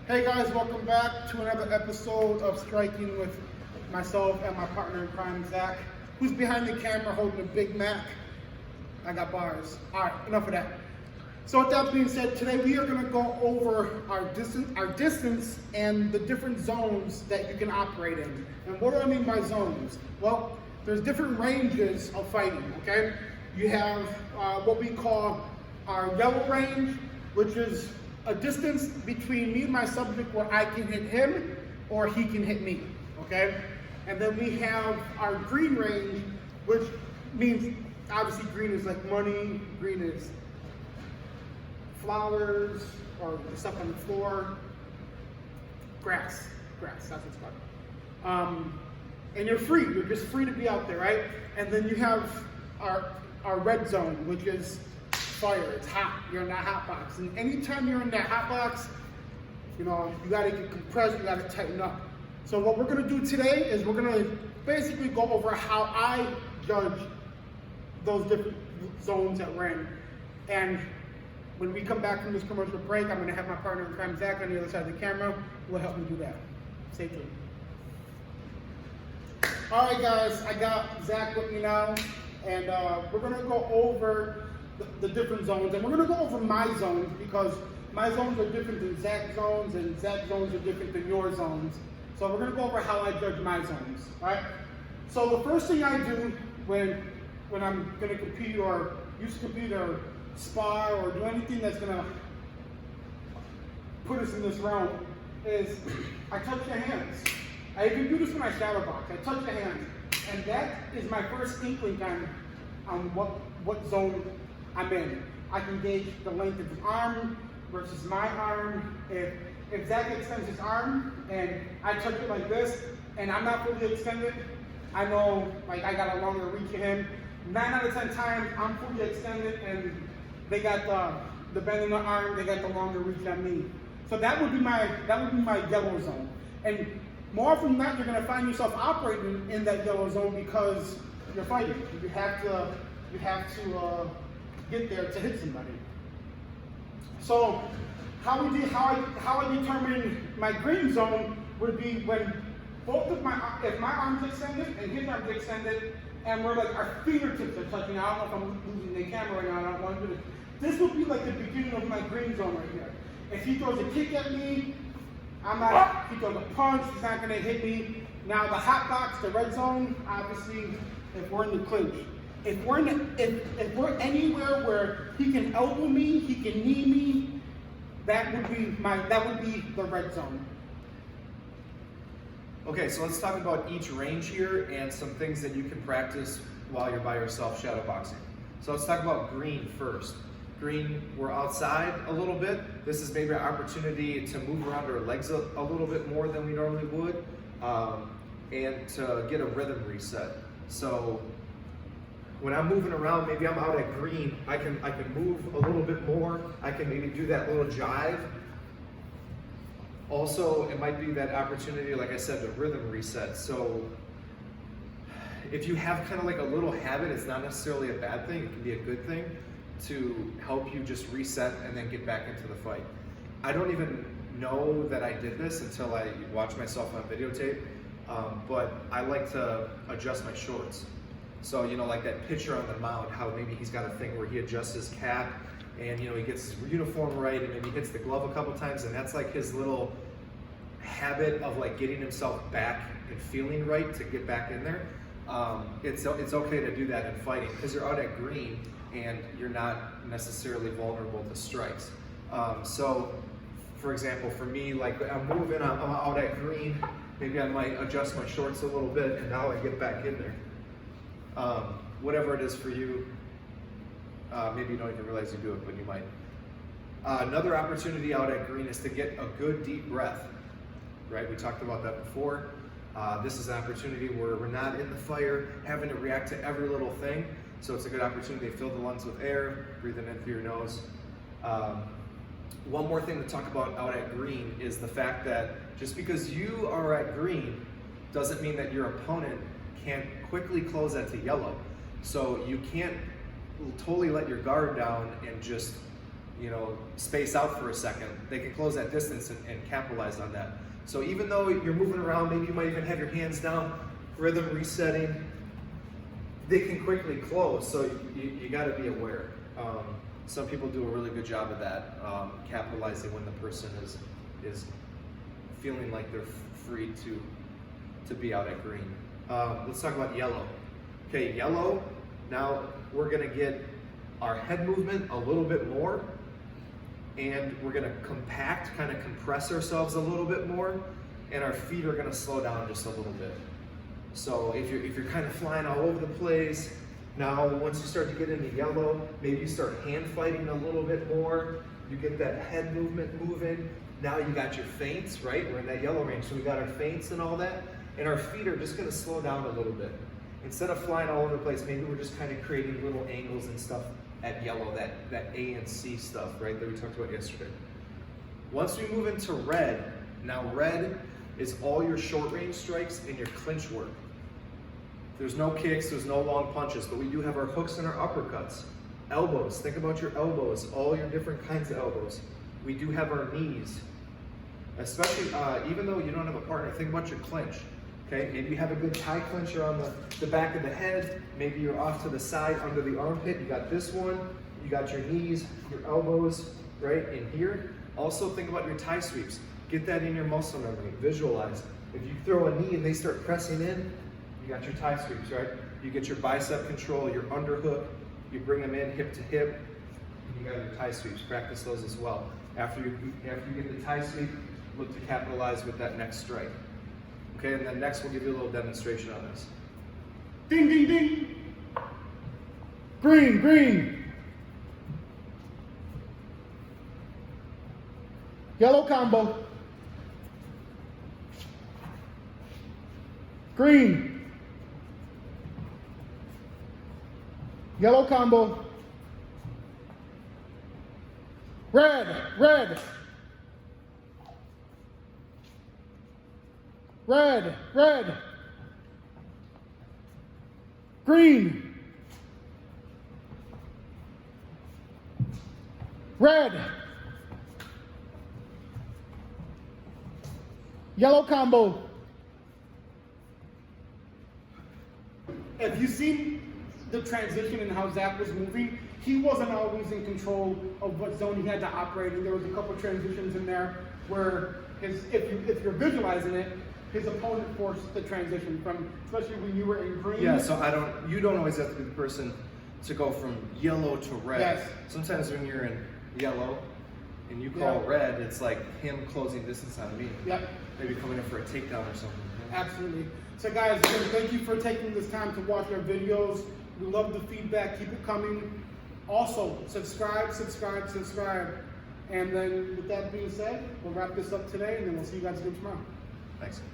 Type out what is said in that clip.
Hey guys, welcome back to another episode of Striking with myself and my partner in crime, Zach, who's behind the camera holding a Big Mac. I got bars. All right, enough of that. So with that being said, today we are going to go over our distance and the different zones that you can operate in. And what do I mean by zones? Well, there's different ranges of fighting, okay? You have what we call our yellow range, which is a distance between me and my subject where I can hit him or he can hit me, okay? And then we have our green range, which means obviously green is like money, green is flowers or stuff on the floor, grass, that's what it's called. And you're just free to be out there, right? And then you have our red zone, which is fire, it's hot, you're in that hot box. And anytime you're in that hot box, you know, you gotta get compressed, you gotta tighten up. So what we're gonna do today is we're gonna basically go over how I judge those different zones that we're in. And when we come back from this commercial break, I'm gonna have my partner in crime, Zach, on the other side of the camera, who will help me do that. Stay tuned. All right, guys, I got Zach with me now, and we're gonna go over the different zones, and we're going to go over my zones because my zones are different than Zach's zones, and Zach's zones are different than your zones. So we're going to go over how I judge my zones, right? So the first thing I do when I'm going to compete or used to compete or spar or do anything that's going to put us in this realm is I touch the hands. I even do this when I shadow box. I touch the hands, and that is my first inkling on what zone I'm in. I can gauge the length of his arm versus my arm. If Zach extends his arm and I touch it like this and I'm not fully extended, I know like I got a longer reach of him. 9 out of 10 times I'm fully extended and they got the bend in the arm, they got the longer reach on me. So that would be my yellow zone. And more often than not, you're gonna find yourself operating in that yellow zone because you're fighting. You have to get there to hit somebody. So how I determine my green zone would be when if my arm's extended and his arm's extended, and we're like our fingertips are touching. I don't know if I'm losing the camera right now. I don't want to do this. This would be like the beginning of my green zone right here. If he throws a kick at me, he throws a punch, he's not gonna hit me. Now the hot box, the red zone, obviously, if we're in the clinch. If we're anywhere where he can elbow me, he can knee me, that would be the red zone. Okay, so let's talk about each range here and some things that you can practice while you're by yourself shadow boxing. So let's talk about green first. Green, we're outside a little bit. This is maybe an opportunity to move around our legs a little bit more than we normally would, and to get a rhythm reset. So when I'm moving around, maybe I'm out at green, I can move a little bit more. I can maybe do that little jive. Also, it might be that opportunity, like I said, to rhythm reset. So if you have kind of like a little habit, it's not necessarily a bad thing, it can be a good thing to help you just reset and then get back into the fight. I don't even know that I did this until I watched myself on videotape, but I like to adjust my shorts. So, you know, like that picture on the mound, how maybe he's got a thing where he adjusts his cap and, you know, he gets his uniform right and maybe hits the glove a couple times, and that's like his little habit of like getting himself back and feeling right to get back in there. It's okay to do that in fighting because you're out at green and you're not necessarily vulnerable to strikes. So, for example, for me, like I'm out at green, maybe I might adjust my shorts a little bit and now I get back in there. Whatever it is for you, maybe you don't even realize you do it, but you might. Another opportunity out at green is to get a good deep breath, right? We talked about that before. This is an opportunity where we're not in the fire, having to react to every little thing. So it's a good opportunity to fill the lungs with air, breathing in through your nose. One more thing to talk about out at green is the fact that just because you are at green doesn't mean that your opponent can't quickly close that to yellow. So you can't totally let your guard down and just space out for a second, they can close that distance and capitalize on that. So even though you're moving around, maybe you might even have your hands down, rhythm resetting, they can quickly close, so you got to be aware. Some people do a really good job of that, capitalizing when the person is feeling like they're free to be out at green. Let's talk about yellow. Okay, yellow, now we're gonna get our head movement a little bit more, and we're gonna compact, kind of compress ourselves a little bit more, and our feet are gonna slow down just a little bit. So if you're kind of flying all over the place, now once you start to get into yellow, maybe you start hand fighting a little bit more, you get that head movement moving. Now you got your feints, right? We're in that yellow range, so we got our feints and all that, and our feet are just gonna slow down a little bit. Instead of flying all over the place, maybe we're just kind of creating little angles and stuff at yellow, that A and C stuff, right, that we talked about yesterday. Once we move into red, now red is all your short range strikes and your clinch work. There's no kicks, there's no long punches, but we do have our hooks and our uppercuts. Elbows, think about your elbows, all your different kinds of elbows. We do have our knees, especially even though you don't have a partner, think about your clinch. Okay, maybe you have a good tie clincher on the back of the head, maybe you're off to the side under the armpit, you got this one, you got your knees, your elbows, right, in here. Also think about your tie sweeps. Get that in your muscle memory, visualize. If you throw a knee and they start pressing in, you got your tie sweeps, right? You get your bicep control, your underhook, you bring them in hip to hip, and you got your tie sweeps. Practice those as well. After you get the tie sweep, look to capitalize with that next strike. Okay, and then next we'll give you a little demonstration on this. Ding, ding, ding. Green, green. Yellow combo. Green. Yellow combo. Red, red. Red, red. Green. Red. Yellow combo. Have you seen the transition and how Zach was moving? He wasn't always in control of what zone he had to operate in. There was a couple transitions in there where if you're visualizing it, his opponent forced the transition from, especially when you were in green. Yeah, so you don't always have to be the person to go from yellow to red. Yes. Sometimes when you're in yellow and you call red, it's like him closing distance on me. Yep. Maybe coming in for a takedown or something. Absolutely. So guys, again, thank you for taking this time to watch our videos. We love the feedback. Keep it coming. Also, subscribe. And then with that being said, we'll wrap this up today, and then we'll see you guys again tomorrow. Thanks.